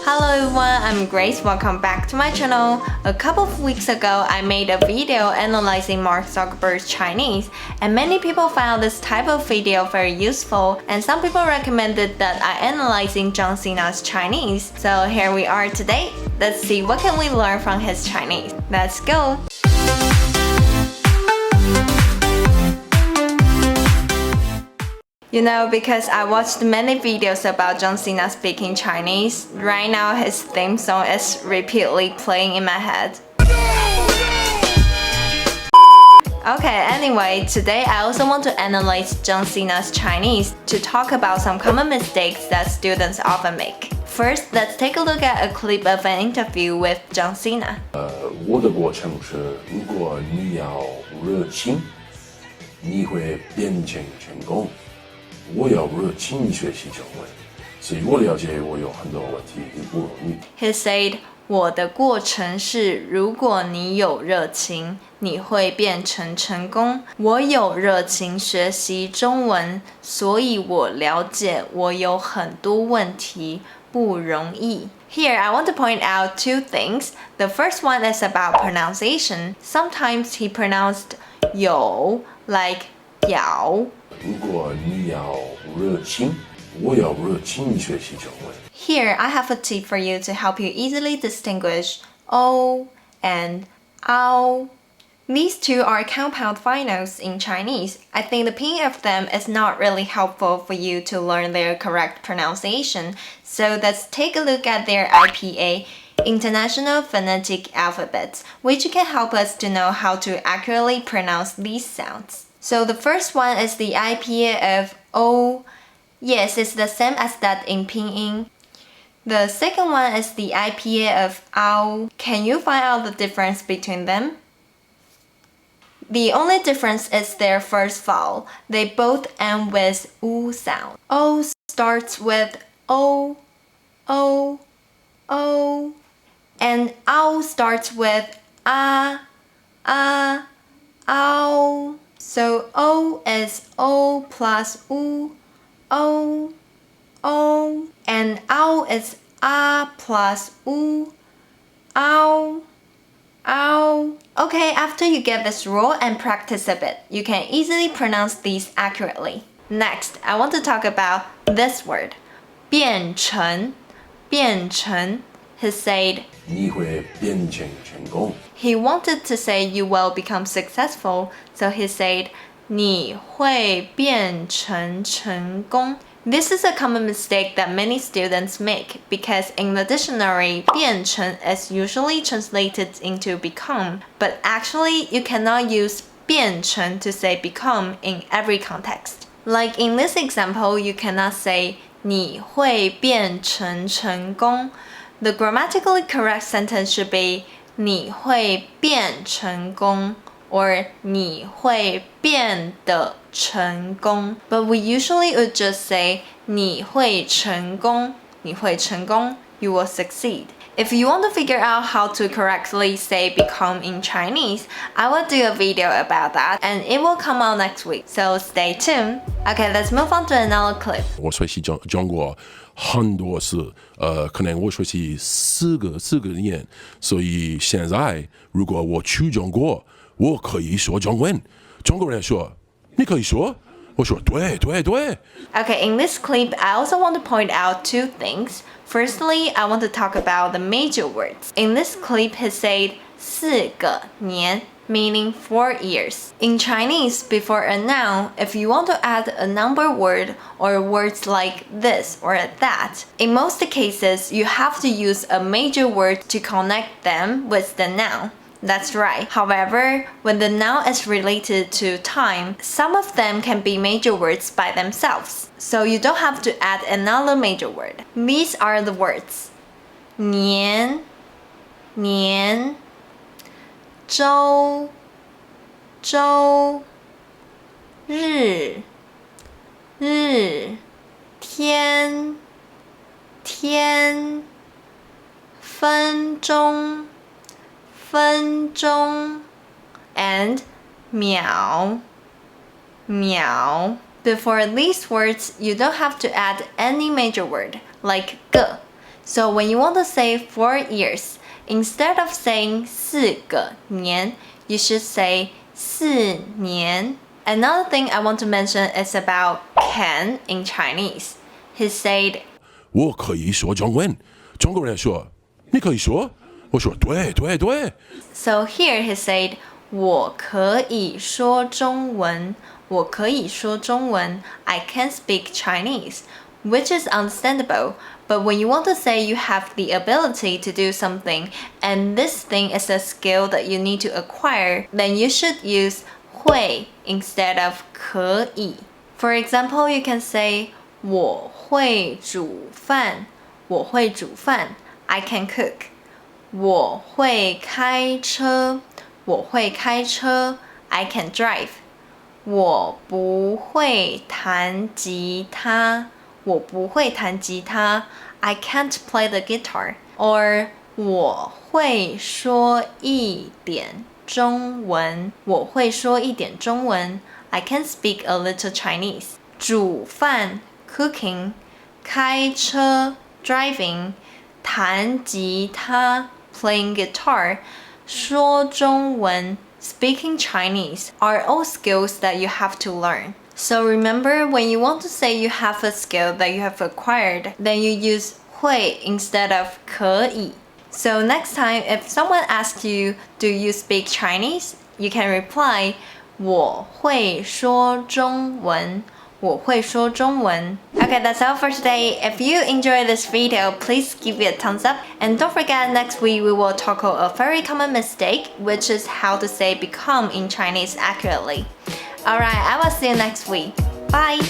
Hello everyone, I'm Grace. Welcome back to my channel. A couple of weeks ago, I made a video analyzing Mark Zuckerberg's Chinese, and many people found this type of video very useful, and some people recommended that I analyzing John Cena's Chinese. So here we are today. Let's see what can we learn from his Chinese. Let's go! You know, because I watched many videos about John Cena speaking Chinese, right now his theme song is repeatedly playing in my head. Okay, anyway, today I also want to analyze John Cena's Chinese to talk about some common mistakes that students often make. First, let's take a look at a clip of an interview with John Cena. 我的过程是，如果你要热情，你会变成成功。我要热情学习中文，所以我了解我有很多问题不容易。He said, 我的过程是，如果你有热情，你会变成成功。我有热情学习中文，所以我了解我有很多问题不容易。Here, I want to point out two things. The first one is about pronunciation. Sometimes he pronounced 有 like 咬。如果你要热情，我要热情学习中文。Here, I have a tip for you to help you easily distinguish o and ao. These two are compound finals in Chinese. I think the pinyin of them is not really helpful for you to learn their correct pronunciation. So let's take a look at their IPA, International Phonetic Alphabet, which can help us to know how to accurately pronounce these sounds. So the first one is the IPA of O. Yes, it's the same as that in pinyin. The second one is the IPA of ao. Can you find out the difference between them? The only difference is their first vowel. They both end with U sound. O starts with O, O, O. And ao starts with A, A, ao. So O is O plus U, O, O. And ao is A plus U, ao, ao. Okay, after you get this rule and practice a bit, you can easily pronounce these accurately. Next, I want to talk about this word, 变成, 变成. He said, 你会变成成功。 he wanted to say you will become successful, so he said, 你会变成成功. This is a common mistake that many students make because in the dictionary, 变成 is usually translated into become, but actually you cannot use 变成 to say become in every context. Like in this example, you cannot say 你会变成成功. The grammatically correct sentence should be 你会变成功 or 你会变得成功. But we usually would just say 你会成功, 你会成功, you will succeed. If you want to figure out how to correctly say become in Chinese, I will do a video about that and it will come out next week, so stay tuned. Okay, let's move on to another clip. 我学习中国很多次，可能我学习四个年，所以现在如果我去中国，我可以说中文。中国人说，你可以说，我说对。Okay, in this clip, I also want to point out two things. Firstly, I want to talk about the major words. In this clip, he said 4个年, meaning 4 years. In Chinese, before a noun, if you want to add a number word or words like this or that, in most cases, you have to use a major word to connect them with the noun. That's right. However, when the noun is related to time, some of them can be major words by themselves. So you don't have to add another major word. These are the words 年, 年, 周, 周, 日, 日, 天, 天, 分钟, 分钟, and 秒, 秒. Before these words, you don't have to add any major word, like 个. So when you want to say 4 years, instead of saying 4个年, you should say 4年. Another thing I want to mention is about can in Chinese. He said, 我可以说中文。中国人说，你可以说？我说对对对。So here he said, 我可以说中文。我可以说中文。I can speak Chinese, which is understandable. But when you want to say you have the ability to do something, and this thing is a skill that you need to acquire, then you should use 会 instead of 可以. For example, you can say, 我会煮饭。我会煮饭。I can cook. 我会开车。我会开车。I can drive. 我不会弹吉他。我不会弹吉他。I can't play the guitar. Or 我会说一点中文。我会说一点中文。I can speak a little Chinese. 煮饭 cooking. 开车 driving. 弹吉他 playing guitar. 说中文 speaking Chinese are all skills that you have to learn. So remember, when you want to say you have a skill that you have acquired, then you use 会 instead of 可以. So next time, if someone asks you, do you speak Chinese? You can reply, 我会说中文。我会说中文。Okay, that's all for today. If you enjoyed this video, please give it a thumbs up. And don't forget, next week we will tackle a very common mistake, which is how to say become in Chinese accurately. Alright, I will see you next week. Bye!